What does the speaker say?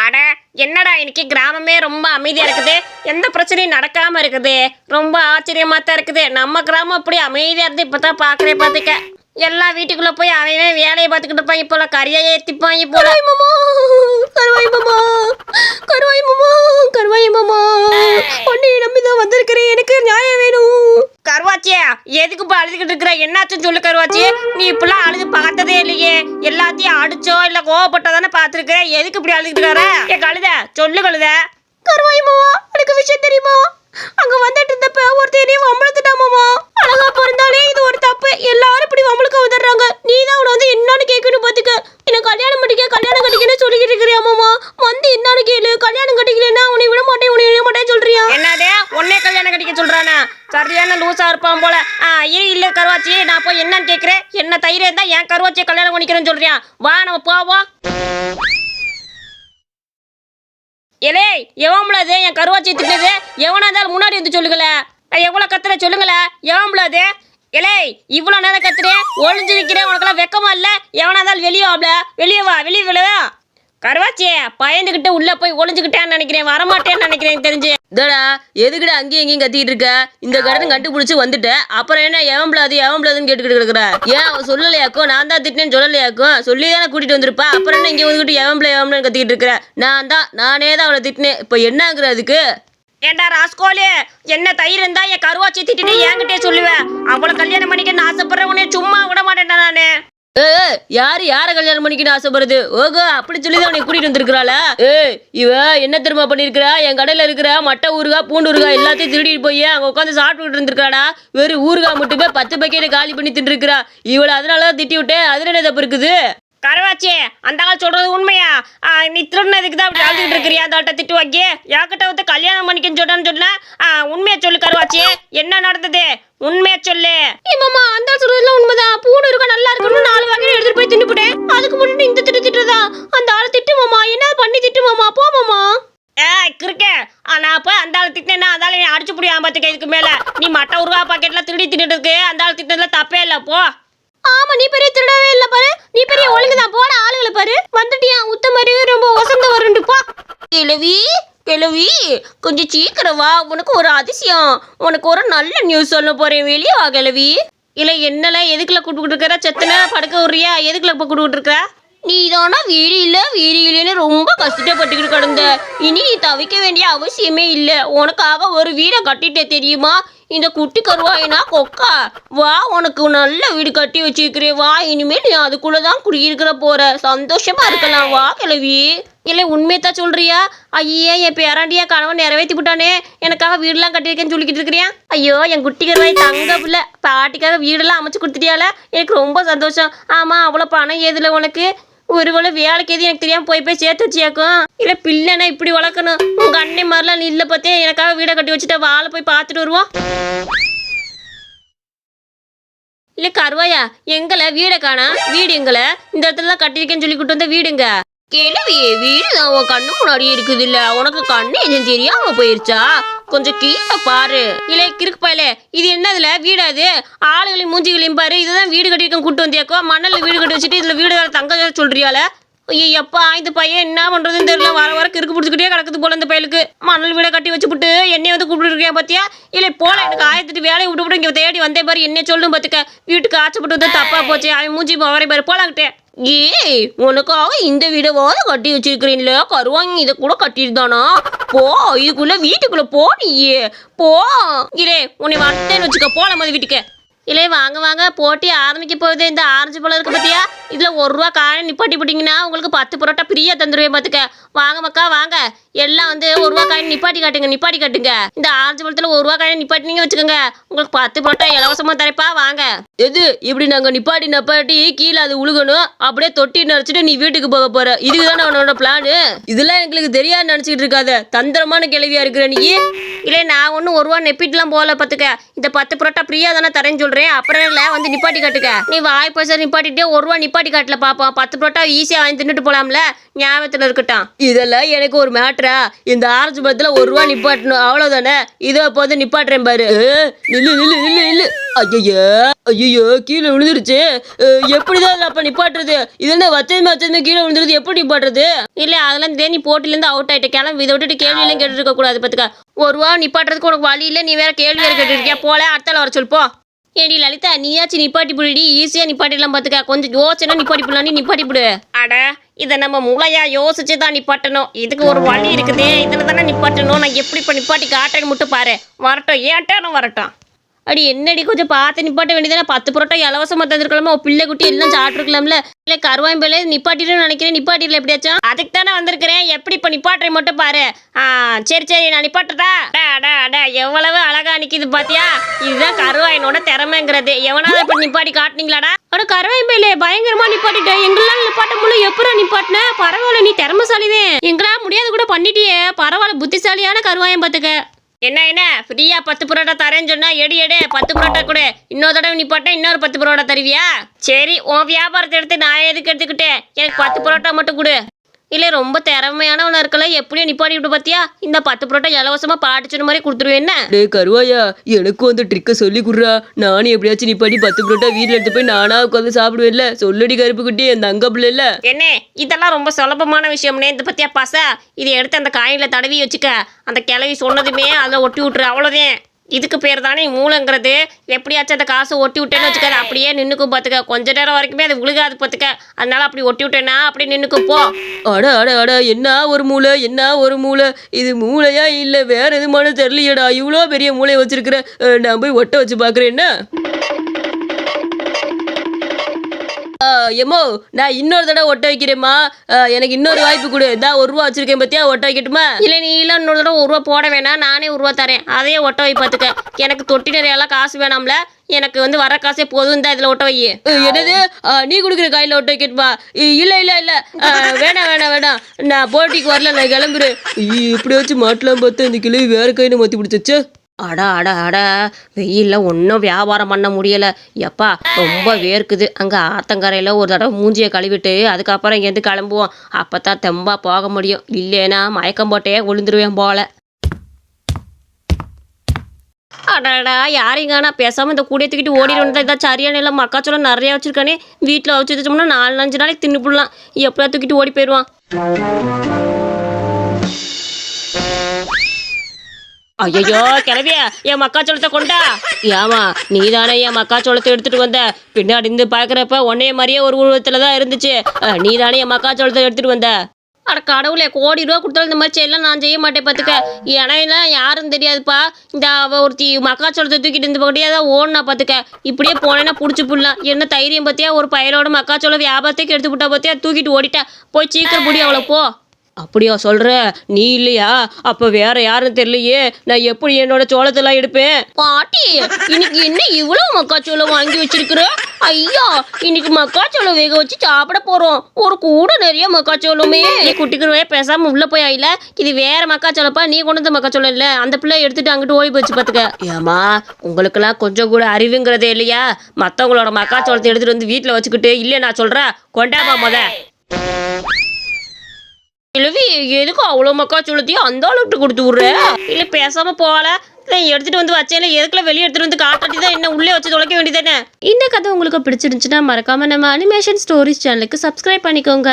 அட என்னடா இன்னைக்கு கிராமமே ரொம்ப அமைதியா இருக்குது. எந்த பிரச்சனையும் நடக்காம இருக்குது. ரொம்ப ஆச்சரியமா தான் இருக்குது. நம்ம கிராமம் அப்படி அமைதியா இருந்து இப்பதான் பாக்குறேன். பாத்துக்க எல்லா வீட்டுக்குள்ள போய் அவன் வேலையை பார்த்துக்கிட்டு இருப்பாங்க. போல கறியை ஏத்திப்பாங்க போல. கருவாய் மாமா, கருவாய் மாமா, கருவாய் மாமா, பொண்ணு நம்பிதான் வந்திருக்கிறேன். எனக்கு நியாயம் வேணும். கருவாச்சியா எதுக்கு அழுதுகிட்டு இருக்கிற? என்னாச்சுன்னு சொல்லு கருவாச்சி. நீ இப்பெல்லாம் அழுது பார்த்ததே இல்லையே. எல்லாத்தையும் அடிச்சோ இல்ல கோவப்பட்டோ தானே பார்த்துருக்கிறேன். எதுக்கு இப்படி அழுதுகிட்டு வர? ஏ கழுத சொல்லு கழுத. கருவாய் மாமா, எனக்கு விஷயம் தெரியுமா? அங்க வந்துட்டு இருந்தப்ப ஒருத்தனையும் வம்பளத்துட்டாமாமா. அழகா பிறந்தாலே இது ஒரு தப்பு. எல்லாரும் இப்படி வம்பளுக்கு வந்துடுறாங்க. நீ தான் அவனை வந்து என்னன்னு கேட்கணும். பாத்துக்க, என்ன கல்யாணம் கட்டிக்கன்னு சொல்லிக்கிட்டு இருக்கிறியாமாமா. வந்து என்னன்னு கேளு. கல்யாணம் கட்டிக்கலன்னா உன்னை விட மாட்டேன் சொல்றியா? என்னதே உன்னே கல்யாணம் கட்டிக்க சொல்றானா? சரியான லூசா இருப்பான் போல. இல்ல கருவாச்சி, நான் போய் என்னன்னு கேட்கிறேன். என்ன தைரியம் இருந்தா என் கருவாச்சியை கல்யாணம் பண்ணிக்கிறேன்னு சொல்றியா? வா நம்ம போவோம். ஏலே எவம்பளாது என் கருவாச்சி திட்டது? எவனா இருந்தாலும் முன்னாடி வந்து சொல்லுங்கள. எவ்வளவு கத்துற சொல்லுங்கள. எவம்பளாது? ஏலே இவ்வளவு நேரம் கத்துறேன், ஒளிஞ்சு நிக்கிறேன். உனக்கெல்லாம் வெக்கமா இல்ல? எவனா இருந்தாலும் வெளியே வா. வெளியே கருவாச்சியே பயந்துகிட்டு உள்ள போய் ஒளிஞ்சுக்கிட்டேன்னு நினைக்கிறேன். வரமாட்டேன்னு நினைக்கிறேன் தெரிஞ்சு. இதடா எதுக்குடா அங்கேயும் எங்கேயும் கத்திட்டு இருக்க? இந்த கடன் கண்டுபிடிச்சு வந்துட்ட. அப்புறம் என்ன எவம்பளாதுன்னு கேட்டுக்கிட்டு இருக்கிற? ஏன் அவன் சொல்லலையாக்கும்? நான் தான் திட்டினேன்னு சொல்லலையாக்கும்? சொல்லி தானே கூட்டிட்டு வந்திருப்பா. அப்புறம் என்ன இங்கே வந்துக்கிட்டு எவம்பளான்னு கத்திக்கிட்டு இருக்கிற? நானே தான் அவளை திட்டினேன். இப்போ என்னங்கிற அதுக்கு? ஏண்டா ராஸ்கோலி, என்ன தைரியம் இருந்தா என் கருவாச்சி திட்டிட்டு என்கிட்டே சொல்லுவேன். அவளை கல்யாணம் பண்ணிக்கன்னு ஆசைப்படுற உடனே சும்மா விட மாட்டேன்டா நானு. யார கல்யாணம் பண்ணிக்கணும் ஆசைப்படுறது? ஓகோ அப்படி சொல்லிதான் உனக்கு கூட்டிட்டு வந்திருக்கிறாள? இவ என்ன தெரியுமா பண்ணிருக்கிறா? என் கடையில இருக்கிற மட்டை ஊறுகாய் பூண்டு ஊறுகாய் எல்லாத்தையும் திருடிட்டு போய் அங்க உட்காந்து சாப்பிட்டு இருந்திருக்காடா. வெறும் ஊறுகாய் மட்டுமே 10 பக்கெட் காலி பண்ணி திட்டு இருக்கிறா. இவளை அதனாலதான் திட்டி விட்டேன். அதுல என்ன தப்பு இருக்குது? கருவாச்சி அந்த ஆள் சொல்றது உண்மையா? நீ திருடுனதுக்கு தான் அப்படி அழுதுகிட்டு இருக்கிறியா? அந்த ஆள்கிட்ட திட்டு வாக்கி யாக்கிட்ட வந்து கல்யாணம் பண்ணிக்கன்னு சொன்னா உண்மையா சொல்லு கருவாச்சி. என்ன நடந்தது? உண்மையா சொல்லு. மாமா அந்த ஆள் சொல்றதுல உண்மைதான். பூண்டு இருக்கா நல்லா இருக்குன்னு 4 வகையை எடுத்துட்டு போய் தின்னுபிட்டேன். அதுக்கு முன்னாடி இந்த திட்டுறதா? அந்த ஆளை திட்டு மாமா. என்ன பண்ணி திட்டு மாமா. போ மாமா. கிருக்கே நான் போய் அந்த ஆள் திட்டினேன்னா அந்த ஆளை அடிச்சு புடியாம பார்த்துக்க. இதுக்கு மேல நீ மட்டை ஊறுகாய் பாக்கெட்லாம் திருடி தின்னுட்டு அந்த ஆள் திட்டினதுல தப்பே இல்லை. போ. ஆமா நீ பெரிய திருடவே இல்ல பாரு. நீ பெரிய ஒழுங்குதான். போட ஆளுகளை பாரு. வந்துட்டியா உத்த மாதிரி ரொம்ப வசந்த வருண்டு. போ. கிழவி கொஞ்சம் சீக்கிரம் வா. உனக்கு ஒரு அதிசயம், உனக்கு ஒரு நல்ல நியூஸ் சொல்ல போறேன். வெளியே வா கிழவி. இல்ல என்னெல்லாம் எதுக்குள்ள கூப்பிட்டு இருக்கிற? செத்தன படுக்க விடுறியா? எதுக்குள்ள இப்ப கூப்பிட்டு இருக்கிற? நீ தானா வீடு இல்லைன்னு ரொம்ப கஷ்டப்பட்டுக்கிட்டு கிடந்த. இனி நீ தவிக்க வேண்டிய அவசியமே இல்லை. உனக்காக ஒரு வீடை கட்டிட்டே தெரியுமா? இந்த குட்டி கருவாயினா கொக்கா. வா உனக்கு நல்ல வீடு கட்டி வச்சிருக்கிறேன். வா இனிமேல் நீ அதுக்குள்ளதான் குடியிருக்கிற போற. சந்தோஷமா இருக்கலாம். வா கிழவி. இல்லை உண்மையத்தான் சொல்றியா? ஐயா என் பேராண்டியா கணவன் நிறைவேற்றி விட்டானே. எனக்காக வீடெல்லாம் கட்டியிருக்கேன்னு சொல்லிக்கிட்டு இருக்கிறியா? ஐயோ என் குட்டி கருவாய் தங்க பிள்ளை. பாட்டிக்காக வீடெல்லாம் அமைச்சு கொடுத்துட்டியால. எனக்கு ரொம்ப சந்தோஷம். ஆமா அவ்வளோ பணம் ஏதுல உனக்கு? ஒருவேளை வேலைக்கு எது எனக்கு தெரியாம போய் சேர்த்து வச்சியாக்கும். இல்ல பிள்ளைனா இப்படி வளர்க்கணும். உங்க அண்ணன் மாதிரிலாம் நீ இல்ல பார்த்தே. எனக்காக வீடை கட்டி வச்சுட்டா வாழை போய் பார்த்துட்டு வருவோம். இல்ல கருவாயா எங்களை வீடை காணா? வீடு எங்களை இந்த இடத்துல கட்டியிருக்கேன்னு சொல்லி கூட்டு வந்த வீடுங்க. கிழவியே வீடுதான் உன் கண்ணு முன்னாடியே இருக்குது. இல்ல உனக்கு கண்ணு எதுவும் தெரியாம போயிருச்சா? கொஞ்சம் கீழே பாரு. இல்லை கிறுக்கு பாயல, இது என்னதுல வீடாது? ஆளுகளையும் மூஞ்சிகளையும் பாரு. இதுதான் வீடு கட்டியிருக்கேன் கூட்டு வந்தியாக்கோ. மணல்ல வீடு கட்டி வச்சுட்டு இதுல வீடு தங்க சொல்றியால? ஐயப்பா இந்த பையன் என்ன பண்றதுன்னு தெரியல. வர கிறுக்கு பிடிச்சிக்கிட்டே கிடக்குது போல இந்த பையலுக்கு. மணல் வீடை கட்டி வச்சுட்டு என்னைய வந்து கூப்பிட்டு இருக்கியா பாத்தியா? இல்லை போல எனக்கு ஆயத்துட்டு வேலையை விட்டு இங்க தேடி வந்தே பாரு. என்ன சொல்லணும் பாத்துக்க. வீட்டுக்கு ஆச்சப்பட்டு வந்து தப்பா போச்சு. அவன் மூஞ்சி அவரை பாரு போலாங்கிட்டே. உனக்காக இந்த வீடவாத கட்டி வச்சிருக்கிறீங்களா? கருவாங்க இதை கூட கட்டிருந்தானா? போ இதுக்குள்ள வீட்டுக்குள்ள போ. நீயே போ. இல்லே உன்னை வந்தேன்னு வச்சுக்க. போலாம் மாதிரி வீட்டுக்கு. இல்லை வாங்க போட்டி ஆரம்பிக்க போகுது. இந்த ஆரஞ்சு பழம் இருக்கு பார்த்தியா? இதில் 1 ரூபா காயின் நிப்பாட்டி போட்டிங்கன்னா உங்களுக்கு 10 பரோட்டா ஃப்ரீயாக தந்துடுவேன் பார்த்துக்க. வாங்க மக்கா வாங்க. எல்லாம் வந்து 1 ரூபா காயின் நிப்பாட்டி காட்டுங்க. இந்த ஆரஞ்சு பழத்தில் 1 ரூபா காயின் நிப்பாட்டினீங்க வச்சுக்கோங்க. உங்களுக்கு 10 பரோட்டா இலவசமாக தரப்பா. வாங்க. எது இப்படி நாங்கள் நிப்பாட்டி கீழே அது உழுகணும். அப்படியே தொட்டி நினச்சிட்டு நீ வீட்டுக்கு போக போற. இதுக்கு தானே அவனோட பிளானு. இதெல்லாம் எங்களுக்கு தெரியாது நினச்சிக்கிட்டு இருக்காத. தந்திரமான கேள்வியா இருக்கிற நீ. இல்லை நான் ஒன்றும் 1 ரூபா நெப்பிட்டுலாம் போகல பார்த்துக்க. இந்த 10 பரோட்டா ஃப்ரீயாக தானே தரேன்னு சொல்கிறேன். அப்புறம் இல்லை வந்து நிப்பாட்டி காட்டுக்க. நீ வாய் பைசா நிப்பாட்டிட்டு 1 ரூபா நிப்பாட்டி காட்டல பாப்போம். 10 பரோட்டா ஈஸியாக வாங்கி தின்னுட்டு போலாம்ல. ஞாபகத்தில் இருக்கட்டும். இதெல்லாம் எனக்கு ஒரு மேட்டர் நிப்பாட்டுறா, இந்த ஆரஞ்சு பழத்துல 1 ரூபா நிப்பாட்டணும், அவ்வளவுதானே. இதோ போது நிப்பாட்டுறேன் பாரு. நில்லு நில்லு நில்லு நில்லு. ஐயோ ஐயோ, கீழே விழுந்துருச்சு. எப்படிதான் அப்ப நிப்பாட்டுறது? இது என்ன வச்சதுமே கீழே விழுந்துருது, எப்படி நிப்பாட்டுறது? இல்ல அதெல்லாம் நீ போட்டில இருந்து அவுட் ஆயிட்ட, கிளம்பி. இதை விட்டுட்டு கேள்வி எல்லாம் கேட்டு இருக்க கூடாது பாத்துக்க. 1 ரூபா நிப்பாட்டுறதுக்கு உனக்கு வழி இல்ல, நீ வேற கேள்வி வேற கேட்டு இருக்கியா? போல அடுத்தால வர சொல்லு போ. ஏடி லலிதா, நீயாச்சும் நிப்பாட்டி புடி, ஈஸியா நிப்பாட்டிடலாம் பாத்துக்க. கொஞ்சம் யோசனை நிப்பாட்டி புடலாம், நிப்பாட்டி புடு. அட, இதை நம்ம முளையா யோசிச்சு தான் நிப்பாட்டணும். இதுக்கு ஒரு வழி இருக்குதே, இதுல தானே நிப்பாட்டணும். நான் எப்படி இப்ப நிப்பாட்டி காட்டுறேன்னு மட்டும் பாரு. வரட்டும், ஏன்ட்டானும் வரட்டும். அடி என்னடி, கொஞ்சம் பார்த்து நிப்பாட்ட வேண்டியதானே. 10 புரோட்டா இலவசமா தந்துருக்கலாமா? பிள்ளை குட்டி எல்லாம் சாப்பிட்டுருக்கலாம்ல. இல்ல கருவாயம்பேல நிப்பாட்டிட்டு நினைக்கிறேன், நிப்பாட்டிடல எப்படியாச்சும். அதுக்கு தானே வந்திருக்கிறேன். எப்படி இப்ப நிப்பாட்டுறேன் மட்டும் பாரு. சரி சரி, நான் நிப்பாட்டுறதா? எவ்வளவு அழகா நிக்குது பாத்தியா? இதுதான் கருவாயனோட திறமைங்கிறது. எவனாவது இப்ப நிப்பாட்டி காட்டுனீங்களாடா? அட கருவாயம்பேலே, பயங்கரமா நிப்பாட்டிட்டேன். எங்களால நிப்பாட்ட முடியல, எப்படா நிப்பாட்டின? பரவாயில்ல, நீ திறமைசாலிதே. எங்களால முடியாது கூட பண்ணிட்டியே, பரவாயில்ல, புத்திசாலியான கருவாயம் பாத்துக்க. என்ன ஃப்ரீயா 10 புரோட்டா தரேன்னு சொன்னா எடு 10 புரோட்டா கொடு. இன்னொரு தடவை நிப்பாட்டா இன்னொரு 10 புரோட்டா தருவியா? சரி, உன் வியாபாரத்தை எடுத்து நான் எதுக்கு எடுத்துக்கிட்டேன்? எனக்கு 10 புரோட்டா மட்டும் கொடு. இல்லை ரொம்ப திறமையானவனா இருக்கல, எப்படியோ நிப்பாடி விட்டு பாத்தியா? இந்த 10 புரோட்டா இலவசமா பாடிச்சுன மாதிரி கொடுத்துருவேன். என்ன டே கருவாயா, எனக்கும் அந்த ட்ரிக்கை சொல்லி குடுறா. நானும் எப்படியாச்சும் நிப்பாட்டி 10 புரோட்டா வீட்டில் எடுத்து போய் நானா உட்காந்து சாப்பிடுவேன்ல. சொல்லடி கருப்பு குட்டி, அந்த அங்க பிள்ளை இல்ல. என்ன இதெல்லாம் ரொம்ப சுலபமான விஷயம்னே. இந்த பத்தியா பாசா, இதை எடுத்து அந்த காயில தடவி வச்சுக்க. அந்த கிளவி சொன்னதுமே அதில் ஒட்டி விட்டுரு, அவ்வளோதான். இதுக்கு பேர் தானே மூளைங்கிறது. எப்படியாச்சும் அந்த காசை ஒட்டி விட்டேன்னு வச்சுக்க, அப்படியே நின்னுக்கும் பார்த்துக்க. கொஞ்ச நேரம் வரைக்குமே அது விழுகாது பார்த்துக்க. அதனால அப்படி ஒட்டி விட்டேன்னா அப்படியே நின்னுக்கும் போ. அட என்ன ஒரு மூளை, இது மூளையா இல்லை வேற எதுமான தெரியலையடா. இவ்வளோ பெரிய மூளையை வச்சிருக்கிற, நான் போய் ஒட்ட வச்சு பார்க்குறேன். என்ன எம்மோ, நான் இன்னொரு தடவை ஒட்ட வைக்கிறேம்மா. எனக்கு இன்னொரு வாய்ப்பு கொடு. இதான் 1 ரூபா வச்சிருக்கேன் பத்தியா, ஒட்ட வைக்கட்டுமா? இல்லை நீ இல்லை, இன்னொரு தடவை 1 ரூபா போட வேணாம், நானே 1 ரூபா தரேன். அதையே ஒட்ட வை பார்த்துக்க. எனக்கு தொட்டி நிறையெல்லாம் காசு வேணாம்ல, எனக்கு வர காசே போதும். தான் இதில் ஒட்ட வை. என்னது, நீ கொடுக்குற காயில் ஒட்ட வைக்கட்டுமா? இல்லை வேணாம், நான் போட்டிக்கு வரல, நான் கிளம்புறேன். எப்படியாச்சும் மாட்டலாம் பார்த்து இந்த கிளவி வேற கையில மாற்றி பிடிச்சிச்சு. அட வெயிலில் ஒன்றும் வியாபாரம் பண்ண முடியலை. எப்பா ரொம்ப வேர்க்குது. அங்கே ஆத்தங்கரையில் ஒரு தடவை மூஞ்சியை கழுவிட்டு அதுக்கப்புறம் இங்கேருந்து கிளம்புவோம். அப்போ தான் தெம்பா போக முடியும். இல்லைன்னா மயக்கம் போட்டே விழுந்துருவேன் போல. அடடா, யாரையும் பேசாமல் இந்த கூடிய தூக்கிட்டு ஓடிடுவோம். இதான் சரியான இல்லை, மக்காச்சோளம் நிறையா வச்சுருக்கானே. வீட்டில் வச்சு வச்சோம்னா 4-5 நாளைக்கு தின்னுப்பிடலாம். எப்படியா தூக்கிட்டு ஓடி போயிடுவான். ஐயோ கிளவியா, என் மக்காச்சோளத்தை கொண்டா. ஏமா நீ தானே என் மக்காச்சோளத்தை எடுத்துட்டு வந்த? பின்னாடி இருந்து பார்க்குறப்ப உன்னைய மாதிரியே ஒரு உருவத்தில் தான் இருந்துச்சு. நீ தானே என் மக்காச்சோளத்தை எடுத்துட்டு வந்த? அட கடவுளே, கோடி ரூபா கொடுத்தாலும் இந்த மாதிரி செய்யலாம் நான் செய்ய மாட்டேன் பார்த்துக்க. ஏன்னா யாரும் தெரியாதுப்பா. இந்த ஒருத்தி மக்காச்சோளத்தை தூக்கிட்டு இந்த பக்கடியாக தான் ஓடனா பார்த்துக்க. இப்படியே போனேன்னா பிடிச்சி புடலாம். என்ன தைரியம் பார்த்தியா? ஒரு பயிரோட மக்காச்சோளம் வியாபாரத்துக்கு எடுத்து விட்டா பார்த்தியா? தூக்கிட்டு ஓடிட்டா. போய் சீக்கிரம் புடி அவ்வளோ போ. அப்படியா சொல்ற? நீ இல்லையா? அப்ப வேற யாரும் தெரியலையே. நான் எப்படி என்னோட சோளத்தெல்லாம் எடுப்பேன்? பாட்டி, இன்னைக்கு என்ன இவ்வளவு மக்காச்சோளம் வாங்கி வச்சிருக்கிற? ஐயா, இன்னைக்கு மக்காச்சோளம் வேக வச்சு சாப்பிட போறோம். ஒரு கூட நிறைய மக்காச்சோளமே. குட்டிக்குருவே, பேசாம உள்ள போய் ஆயில. இது வேற மக்காச்சோளப்பா, நீ கொண்டு வந்த மக்காச்சோளம் இல்ல. அந்த பிள்ளை எடுத்துட்டு அங்கிட்டு ஓடி போச்சு பாத்துக்க. ஏமா, உங்களுக்கெல்லாம் கொஞ்சம் கூட அறிவுங்கிறதே இல்லையா? மத்தவங்களோட மக்காச்சோளத்தை எடுத்துட்டு வந்து வீட்டுல வச்சுக்கிட்டு இல்லையா நான் சொல்றேன், கொண்டாமா முத. கிழவி, எதுக்கு அவ்வளோ மக்காச்சோளத்தையும் அந்த அளவுக்கு கொடுத்து விட்ற? இல்லை பேசாம போகல, எடுத்துட்டு வந்து வச்சேன். எதுக்குள்ள வெளியே எடுத்துட்டு வந்து காட்டாட்டி தான் என்ன உள்ளே வச்சு தொலைக்க வேண்டியதானே. இந்த கதை உங்களுக்கு பிடிச்சிருந்துச்சுன்னா மறக்காம நம்ம அனிமேஷன் ஸ்டோரிஸ் சேனலுக்கு சப்ஸ்கிரைப் பண்ணிக்கோங்க.